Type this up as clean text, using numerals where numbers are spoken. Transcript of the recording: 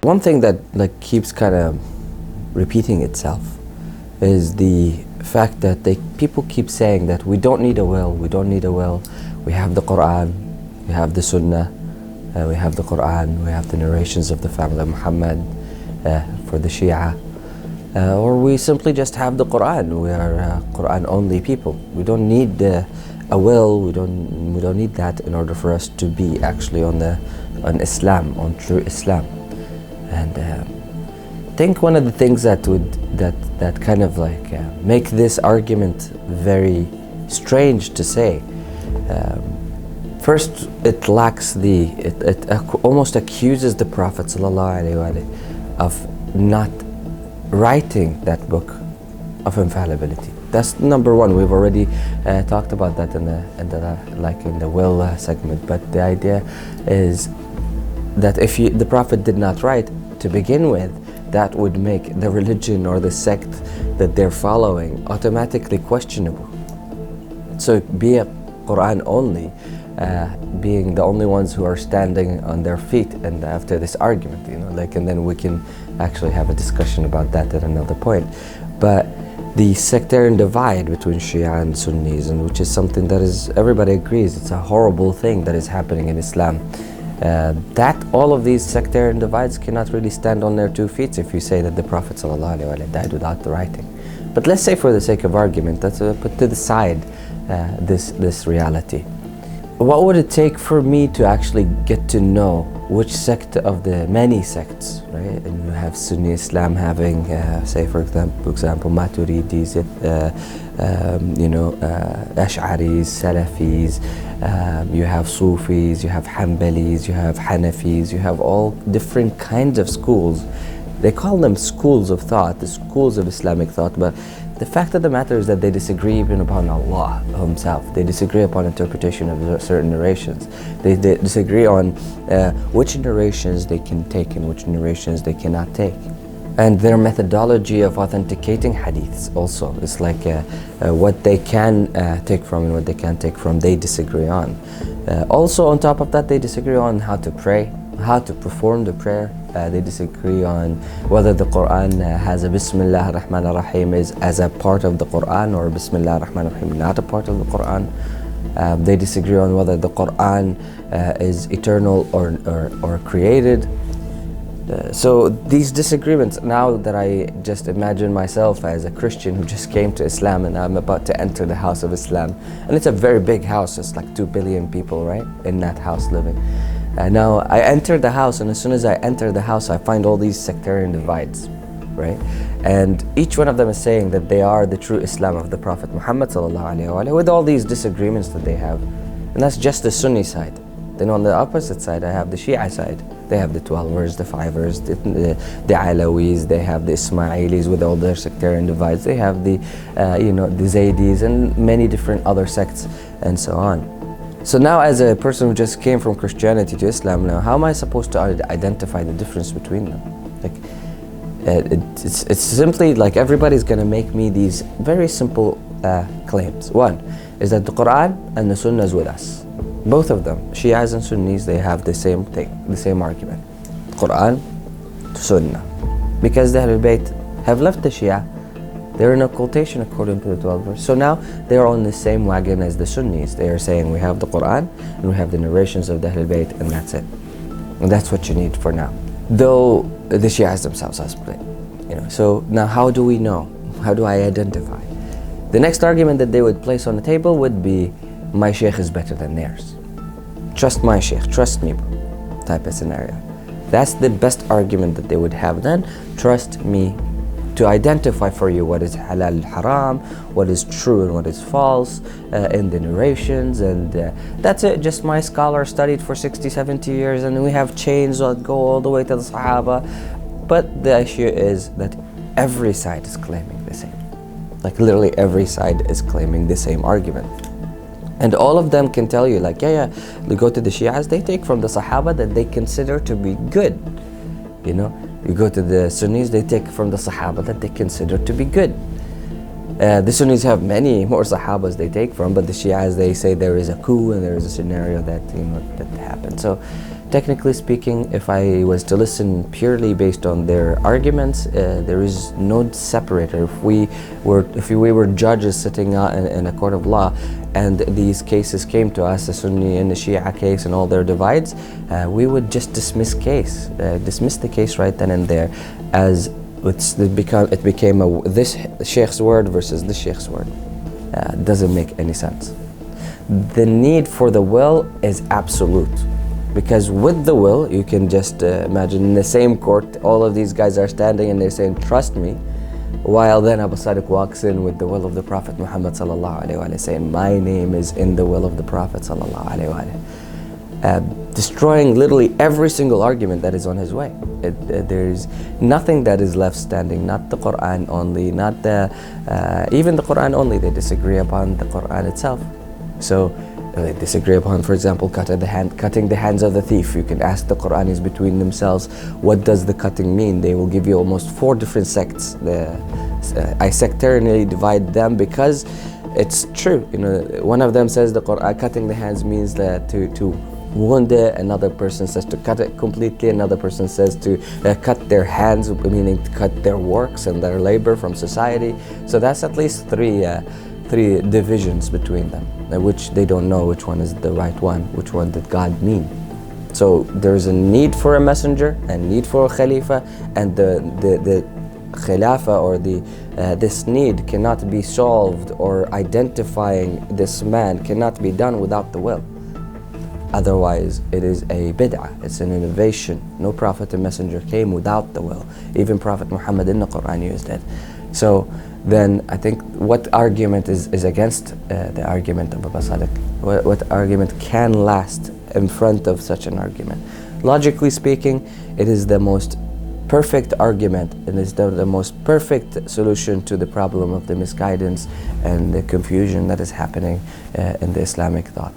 One thing that keeps kind of repeating itself is the fact that people keep saying that we don't need a will, we don't need a will. We have the Quran, we have the Sunnah, we have the Quran, we have the narrations of the family of Muhammad for the Shia, or we simply just have the Quran. We are Quran only people. We don't need a will. We don't need that in order for us to be actually on Islam, on true Islam. And I think one of the things that kind of make this argument very strange to say. First, it lacks it almost accuses the Prophet ﷺ of not writing that book of infallibility. That's number one. We've already talked about that in the will segment. But the idea is that if the Prophet did not write to begin with, that would make the religion or the sect that they're following automatically questionable. So be a Quran only, being the only ones who are standing on their feet, and after this argument, and then we can actually have a discussion about that at another point. But the sectarian divide between Shia and Sunnis, and which is something that is, everybody agrees, it's a horrible thing that is happening in Islam. That all of these sectarian divides cannot really stand on their 2 feet if you say that the Prophet ﷺ died without the writing. But let's say, for the sake of argument, let's put to the side this reality. What would it take for me to actually get to know which sect of the many sects, right? And you have Sunni Islam having, say for example, Maturidis, Ash'aris, Salafis, you have Sufis, you have Hanbalis, you have Hanafis, you have all different kinds of schools. They call them schools of thought, the schools of Islamic thought, but the fact of the matter is that they disagree even upon Allah Himself. They disagree upon interpretation of certain narrations. They disagree on which narrations they can take and which narrations they cannot take. And their methodology of authenticating hadiths also is what they can take from and what they can't take from, they disagree on. Also, on top of that, they disagree on how to pray, how to perform the prayer. They disagree on whether the Quran has a Bismillah ar-Rahman ar-Rahim as a part of the Quran, or Bismillah ar-Rahman ar-Rahim not a part of the Quran. They disagree on whether the Quran is eternal or created. So these disagreements, now that I just imagine myself as a Christian who just came to Islam and I'm about to enter the house of Islam, and it's a very big house, it's like 2 billion people, right, in that house living. Now I enter the house, and as soon as I enter the house, I find all these sectarian divides, right? And each one of them is saying that they are the true Islam of the Prophet Mohammed ﷺ, with all these disagreements that they have. And that's just the Sunni side. Then on the opposite side, I have the Shia side. They have the 12ers, the 5ers, the Alawis, they have the Ismailis with all their sectarian divides. They have the Zaydis and many different other sects and so on. So now, as a person who just came from Christianity to Islam, now how am I supposed to identify the difference between them? It's simply everybody's gonna make me these very simple claims. One is that the Quran and the Sunnah is with us. Both of them, Shias and Sunnis, they have the same thing, the same argument. Quran, Sunnah. Because the Ahlul Bayt have left the Shia, they're in occultation according to the 12 verse. So now they're on the same wagon as the Sunnis. They are saying we have the Quran and we have the narrations of the Ahlul Bayt, and that's it. And that's what you need for now. Though the Shias themselves are split. So now how do we know? How do I identify? The next argument that they would place on the table would be, my sheikh is better than theirs. Trust my sheikh, trust me, bro, type of scenario. That's the best argument that they would have then. Trust me to identify for you what is halal, haram, what is true and what is false in the narrations, and that's it. Just my scholar studied for 60, 70 years, and we have chains that go all the way to the Sahaba. But the issue is that every side is claiming the same. Literally every side is claiming the same argument. And all of them can tell you, you go to the Shias, they take from the Sahaba that they consider to be good. You go to the Sunnis, they take from the Sahaba that they consider to be good. The Sunnis have many more Sahabas they take from, but the Shias, they say there is a coup and there is a scenario that that happened. So Technically speaking, if I was to listen purely based on their arguments, there is no separator. If we were judges sitting in a court of law, and these cases came to us, the Sunni and the Shia case and all their divides, we would just dismiss the case right then and there, as it became this sheikh's word versus this sheikh's word. Doesn't make any sense. The need for the will is absolute. Because with the will, you can just imagine in the same court, all of these guys are standing and they're saying, trust me, while then Abu Sadiq walks in with the will of the Prophet Mohammed saying, my name is in the will of the Prophet destroying literally every single argument that is on his way. There's nothing that is left standing, not the Quran only, not even the Quran only, they disagree upon the Quran itself. So they disagree upon, for example, cutting the hands of the thief. You can ask the Quranis between themselves, what does the cutting mean? They will give you almost 4 different sects. I sectarianly divide them because it's true. One of them says the Quran, cutting the hands means that to wound it. Another person says to cut it completely. Another person says to cut their hands, meaning to cut their works and their labor from society. So that's at least three divisions between them, which they don't know which one is the right one, which one did God mean. So there's a need for a messenger, a need for a khalifa, and the khilafa or this need cannot be solved, or identifying this man cannot be done without the will. Otherwise, it is a bid'ah, it's an innovation. No prophet and messenger came without the will. Even Prophet Mohammed in the Quran used it. So then I think what argument is against the argument of Abu Sadiq? What argument can last in front of such an argument? Logically speaking, it is the most perfect argument, and it's the most perfect solution to the problem of the misguidance and the confusion that is happening in the Islamic thought.